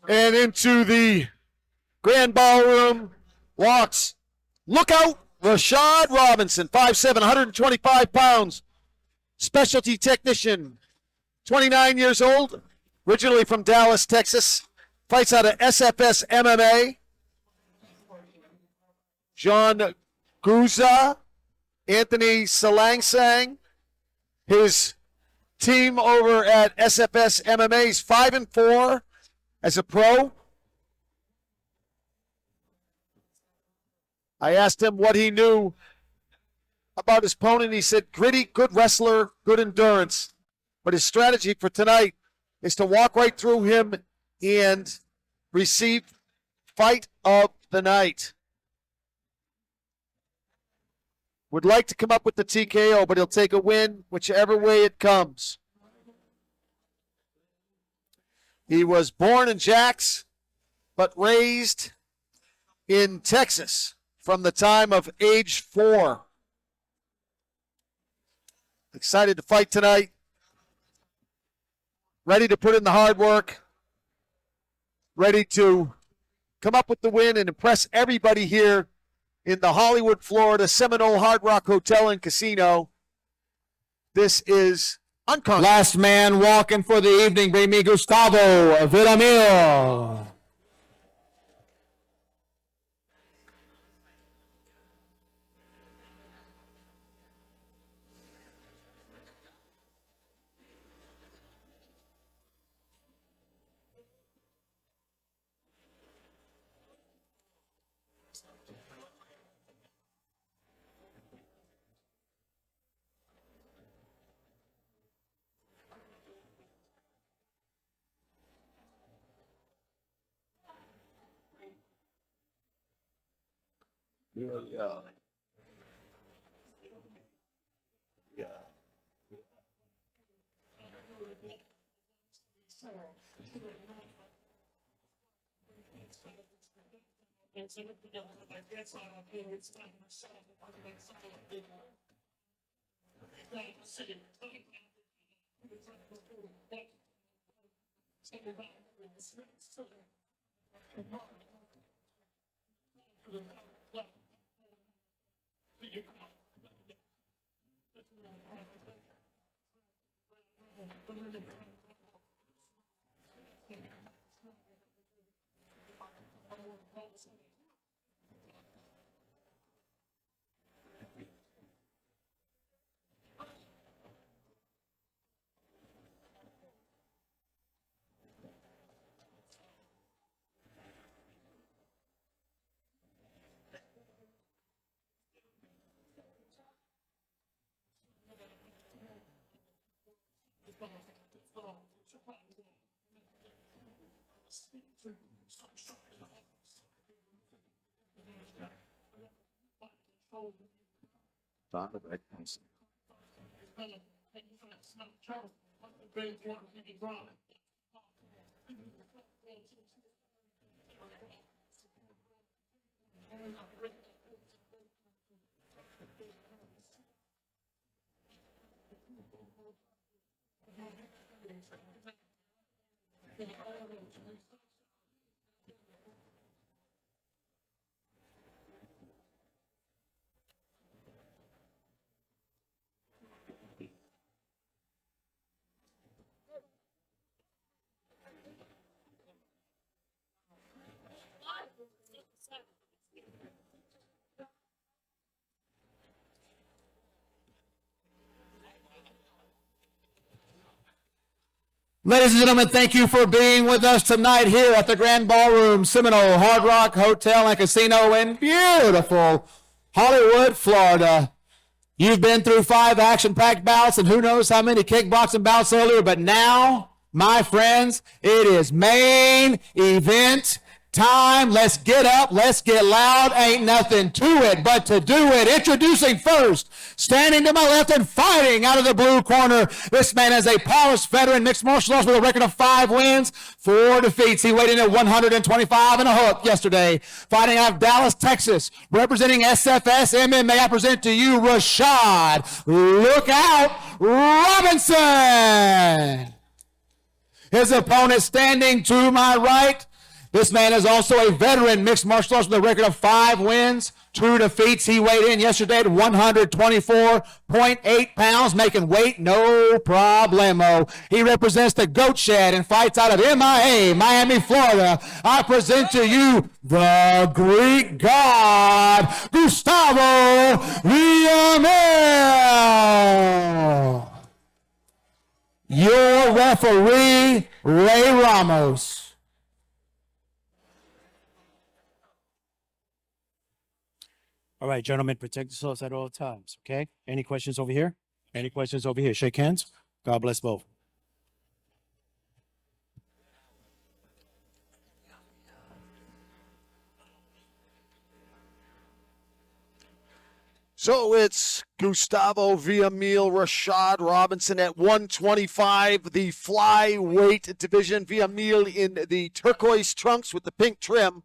And into the grand ballroom walks, look out, Rashaad Robinson, 5'7", 125 pounds, specialty technician, 29 years old, originally from Dallas, Texas, fights out of SFS MMA. John Guza, Anthony Salangsang, his team over at SFS MMA is 5-4 as a pro. I asked him what he knew about his opponent. He said, gritty, good wrestler, good endurance. But his strategy for tonight is to walk right through him and receive fight of the night. Would like to come up with the TKO, but he'll take a win whichever way it comes. He was born in Jax, but raised in Texas from the time of age 4. Excited to fight tonight. Ready to put in the hard work. Ready to come up with the win and impress everybody here in the Hollywood, Florida, Seminole Hard Rock Hotel and Casino. This is Unconquered. Last man walking for the evening, bring me Gustavo Villamil. Yeah. Ladies and gentlemen, thank you for being with us tonight here at the Grand Ballroom, Seminole Hard Rock Hotel and Casino in beautiful Hollywood, Florida. You've been through 5 action-packed bouts and who knows how many kickboxing bouts earlier, but now, my friends, it is main event time. Let's get up. Let's get loud. Ain't nothing to it but to do it. Introducing first, standing to my left and fighting out of the blue corner. This man is a polished veteran mixed martial arts with a record of 5 wins, 4 defeats. He weighed in at 125 and a hook yesterday. Fighting out of Dallas, Texas, representing SFS MMA, I present to you Rashaad. Look out, Robinson. His opponent standing to my right. This man is also a veteran mixed martial arts with a record of 5 wins, 2 defeats. He weighed in yesterday at 124.8 pounds, making weight no problemo. He represents the Goat Shed and fights out of MIA, Miami, Florida. I present to you the Greek God, Gustavo Villamil. Your referee, Ray Ramos. All right, gentlemen, protect yourselves at all times, okay? Any questions over here? Any questions over here? Shake hands. God bless both. So it's Gustavo Villamil, Rashaad Robinson at 125, the flyweight division. Villamil in the turquoise trunks with the pink trim.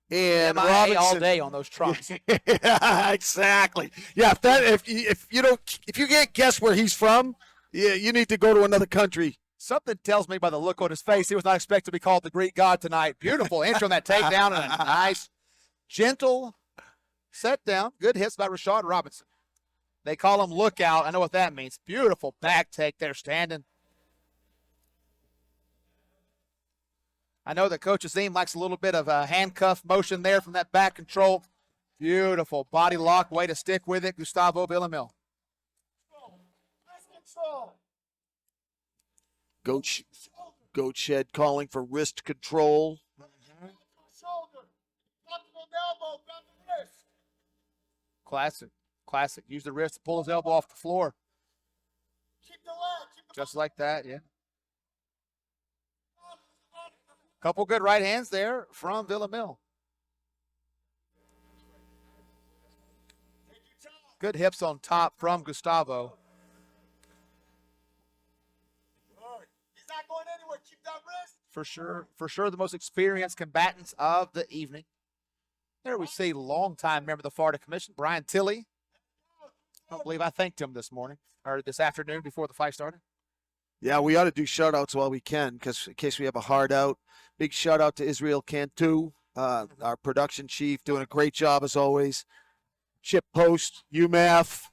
And MIA Robinson all day on those trunks. Yeah, exactly. Yeah, if you can't guess where he's from, yeah, you need to go to another country. Something tells me by the look on his face he was not expected to be called the Greek God tonight. Beautiful entry on that takedown and a nice, gentle set down. Good hits by Rashaad Robinson. They call him Lookout. I know what that means. Beautiful back take there standing. I know that Coach Azim likes a little bit of a handcuff motion there from that back control. Beautiful body lock, way to stick with it, Gustavo Villamil. Goat Shed calling for wrist control. Classic. Use the wrist to pull his elbow off the floor. Just like that, yeah. Couple good right hands there from Villamil. Good hips on top from Gustavo. He's not going anywhere. Keep that wrist. For sure the most experienced combatants of the evening. There we see longtime member of the Florida Commission, Brian Tilley. I don't believe I thanked him this morning, or this afternoon before the fight started. Yeah, we ought to do shout-outs while we can, because in case we have a hard out. Big shout-out to Israel Cantu, our production chief, doing a great job as always. Chip Post, UMass,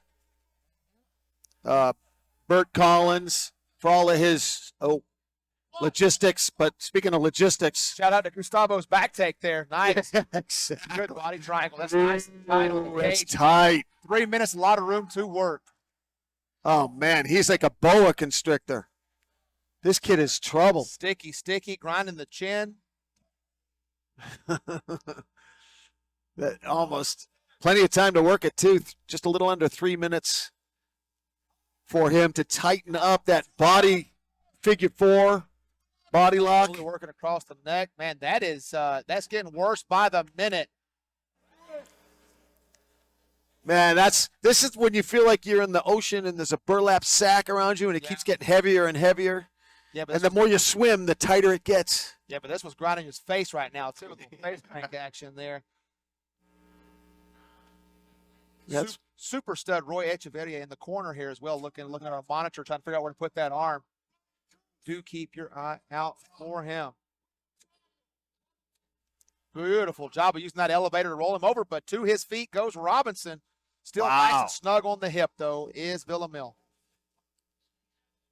Bert Collins, for all of his logistics. But speaking of logistics. Shout out to Gustavo's back take there. Nice. Good body triangle. That's nice. That's tight. 3 minutes, a lot of room to work. Oh, man, he's like a boa constrictor. This kid is trouble. Sticky, grinding the chin. That almost plenty of time to work it, too. Just a little under 3 minutes for him to tighten up that body figure 4 body lock. Really working across the neck. Man, that's getting worse by the minute. Man, this is when you feel like you're in the ocean and there's a burlap sack around you and it keeps getting heavier and heavier. Yeah, but and the more you swim, the tighter it gets. Yeah, but this was grinding his face right now, too, with the face crank action there. That's super stud Roy Echeverria in the corner here as well, looking at our monitor, trying to figure out where to put that arm. Do keep your eye out for him. Beautiful job of using that elevator to roll him over, but to his feet goes Robinson. Still nice and snug on the hip, though, is Villamil.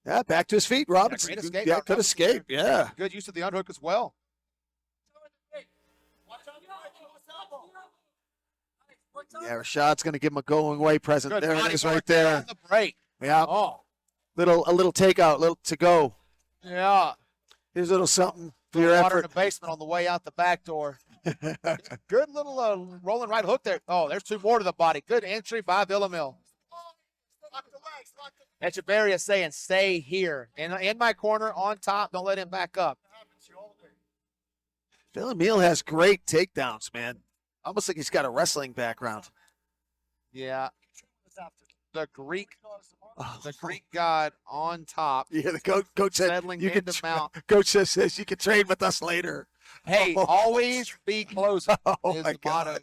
Yeah, back to his feet, Robinson. Yeah, could escape, yeah. Good use of the underhook as well. Yeah, Rashaad's going to give him a going away present. Good there body it is work right there there. on the break. Yeah. Oh. A little takeout, little to go. Yeah. Here's a little something for your Water in effort. the basement on the way out the back door. Good little rolling right hook there. Oh, there's 2 more to the body. Good entry by Villamil. Echeverria saying, stay here. In my corner, on top. Don't let him back up. Villamil has great takedowns, man. Almost like he's got a wrestling background. Yeah. The Greek god on top. Yeah, the coach said Settling you in can the mount. Coach says you can train with us later. Hey, always be close Oh is my the God. motto.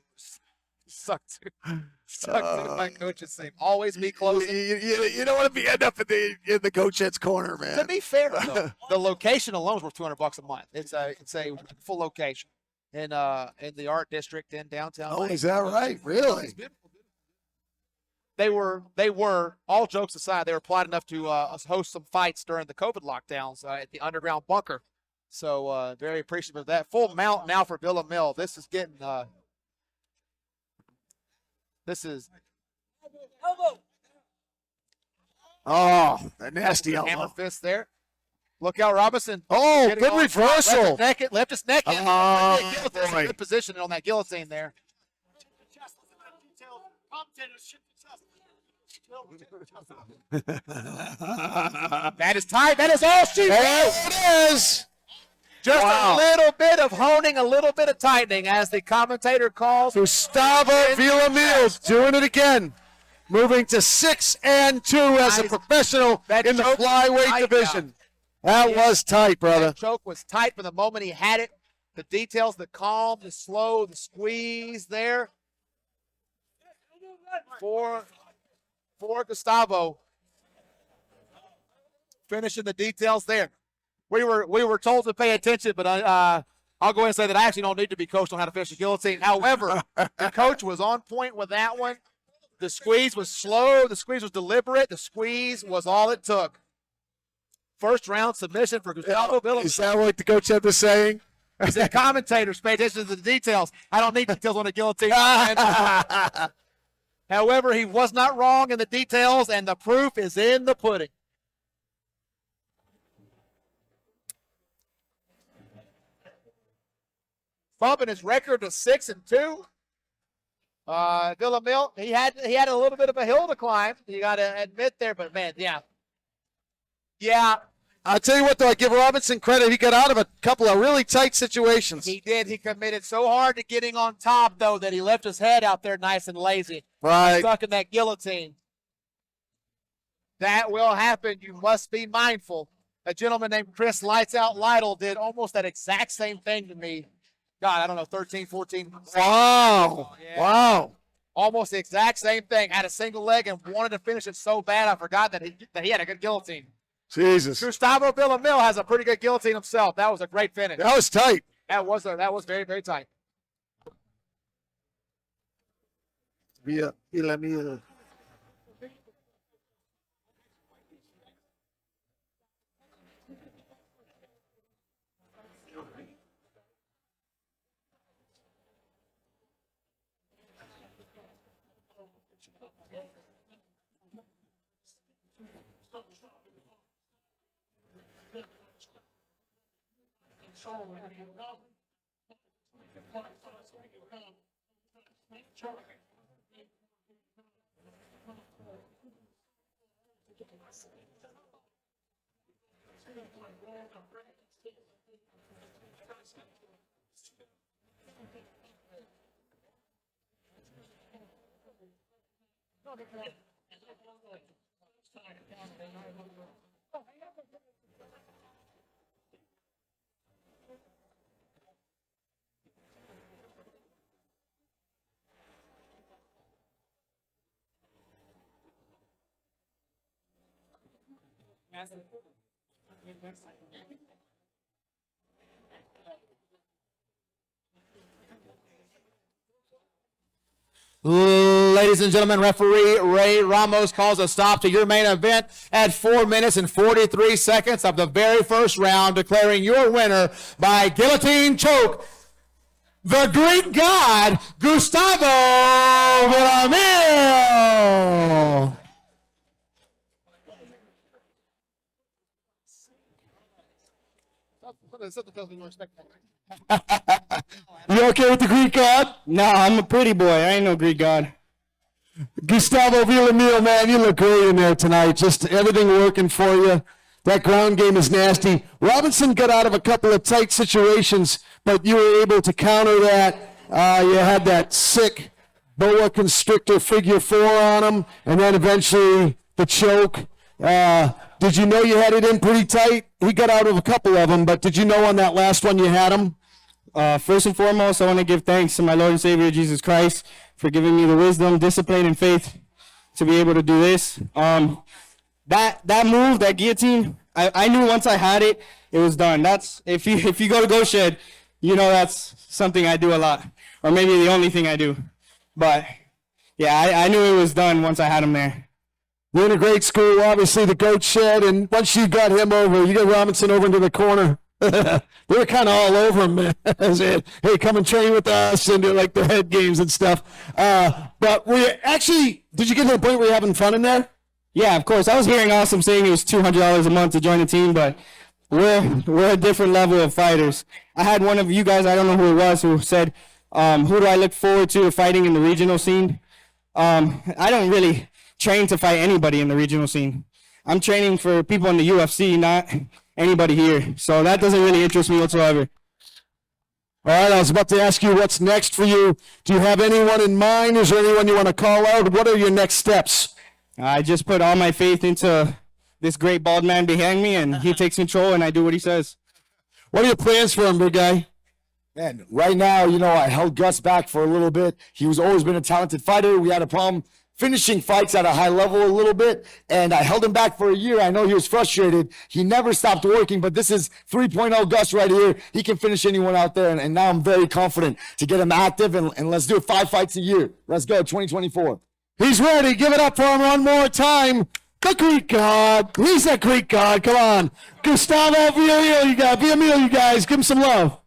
Suck to my coach's name. Always be close. You don't want to end up in the coach head's corner, man. To be fair, though, the location alone is worth $200 a month. It's a full location in the art district in downtown. Oh, Lake. is that right? Really? It's beautiful. They were all jokes aside, they were polite enough to host some fights during the COVID lockdowns at the underground bunker. So very appreciative of that. Full mount now for Villamil. This is getting Oh, the nasty hammer elbow. fist there. Look out, Robinson. Oh, Getting good on top. reversal. Left his neck in. Oh, Guillotine. boy. Good position on that guillotine there. That is tight. That is all she There wants. it is. Just Wow. a little bit of honing, a little bit of tightening, as the commentator calls. Gustavo Villamil doing it again. Moving to 6-2 as a Nice. professional That in the choke was flyweight tight division. That was tight, brother. That choke was tight from the moment he had it. The details, the calm, the slow, the squeeze there. For Gustavo. Finishing the details there. We were told to pay attention, but I'll go ahead and say that I actually don't need to be coached on how to finish a guillotine. However, the coach was on point with that one. The squeeze was slow. The squeeze was deliberate. The squeeze was all it took. First round submission for Gustavo Villamil. Is that what the coach had to saying? He said, commentators, pay attention to the details. I don't need details on a guillotine. However, he was not wrong in the details, and the proof is in the pudding. Bumping his record to 6-2. Villamil, he had a little bit of a hill to climb. You got to admit there, but man, yeah. I'll tell you what, though, I give Robinson credit. He got out of a couple of really tight situations. He did. He committed so hard to getting on top, though, that he left his head out there nice and lazy. Right. Stuck in that guillotine. That will happen. You must be mindful. A gentleman named Chris Lights Out Lytle did almost that exact same thing to me. God, I don't know, 13, 14. Wow. Yeah. Wow. Almost the exact same thing. Had a single leg and wanted to finish it so bad I forgot that he had a good guillotine. Jesus. Gustavo Villamil has a pretty good guillotine himself. That was a great finish. That was tight. That was very, very tight. Villamil. Ladies and gentlemen, referee Ray Ramos calls a stop to your main event at 4 minutes and 43 seconds of the very first round, declaring your winner by guillotine choke, the Greek god, Gustavo Villamil. You okay with the Greek god? No, I'm a pretty boy. I ain't no Greek god. Gustavo Villamil, man, you look great in there tonight. Just everything working for you. That ground game is nasty. Robinson got out of a couple of tight situations, but but you were able to counter that. You had that sick boa constrictor figure 4 on him, and then eventually the choke. Did you know you had it in pretty tight? He got out of a couple of them, but did you know on that last one you had him? First and foremost, I want to give thanks to my Lord and Savior Jesus Christ for giving me the wisdom, discipline, and faith to be able to do this. That move, that guillotine, I knew once I had it, it was done. That's if you go to Go Shed, you know that's something I do a lot, or maybe the only thing I do. But yeah, I knew it was done once I had him there. You're in a great school, obviously, the Goat Shed, and once you got him over, you got Robinson over into the corner. They were kind of all over him, man. Saying, hey, come and train with us and do like the head games and stuff. But did you get to the point where you're having fun in there? Yeah, of course. I was hearing Awesome saying it was $200 a month to join the team, but we're a different level of fighters. I had one of you guys, I don't know who it was, who said, who do I look forward to fighting in the regional scene? I don't really train to fight anybody in the regional scene. I'm training for people in the UFC, not anybody here. So that doesn't really interest me whatsoever. All right, I was about to ask you what's next for you. Do you have anyone in mind? Is there anyone you want to call out? What are your next steps? I just put all my faith into this great bald man behind me, and he takes control, and I do what he says. What are your plans for him, big guy? Man, right now, I held Gus back for a little bit. He was always been a talented fighter. We had a problem finishing fights at a high level a little bit, and I held him back for a year. I know he was frustrated. He never stopped working, but this is 3.0 Gus right here. He can finish anyone out there, and now I'm very confident to get him active, and let's do it 5 fights a year. Let's go, 2024. He's ready. Give it up for him one more time. The Greek God. He's a Greek God. Come on. Gustavo Villamil, you guys. Give him some love.